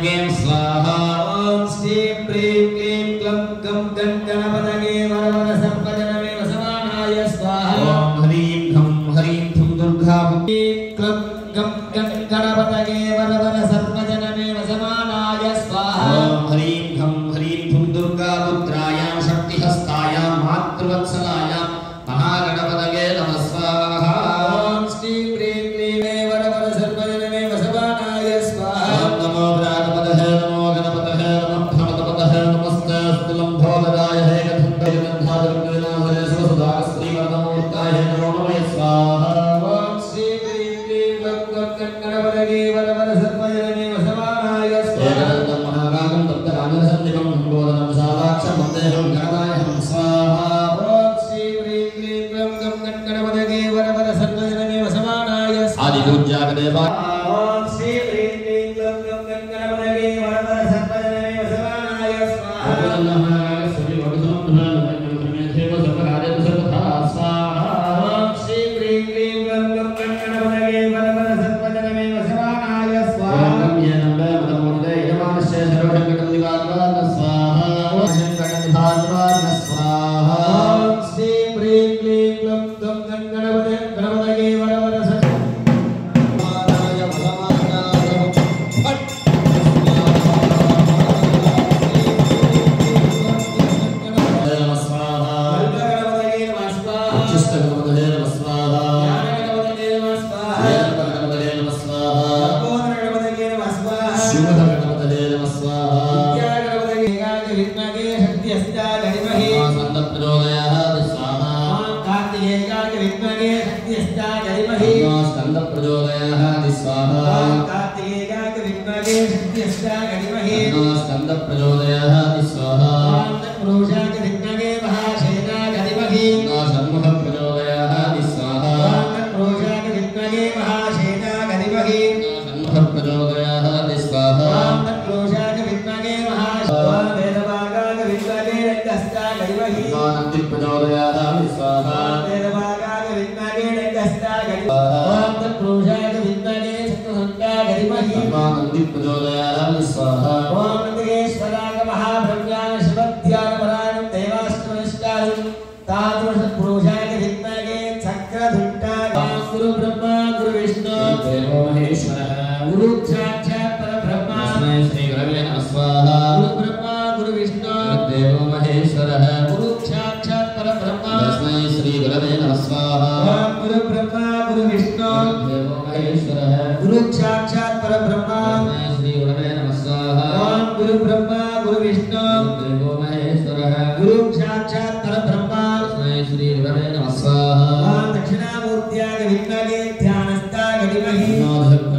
Game Swaha Om Shri Prim Klim Klam Kam Gan Ganapatage Varavara Sarvajaname Vasavanaya Swaha Om Harim Dham Durga Klam Kam Gan Ganapatage Varavara Sarvajaname Vasavanaya Swaha Om Harim Dham Durga Putrayam Shakti Hastayam Matruvatsalayam Mahaganapatage Namah Swaha Om Shri Prim Klim Varavara Sarvajaname Vasavanaya Swaha Om Namo Pranapatahe Namo Ganapatahe Namo Bhamatapatahe Namaste Stilam Bhogadaya He Gathundaye Gandhadurgena Hare Svasudhaka Sri Vardamurtaye Namo Namah Swaha Om Shri Prim Klim Klam Kam Ganapatage Varavara Sarvajaname Vasavanaya Swaha Ekadandam Mahagagam Taptaranjana Sandhikam Bodhanam Salaksham Vandeham Ganadayam Swaha Om Shri Prim Klim Klam Kam Ganapatage Varavara Sarvajaname Vasavanaya Swaha Adi Pujya Kadeva Om Shri Prim Klim Klam Kam Ganapatage Varavara Sarvajaname Vasavanaya Swaha Om Shri Prim Klim Klam Kam Ganapatage Varavara Sarvajaname Vasavanaya Swaha Om Shri Prim Klim Klam Kam Ganapatage Varavara Om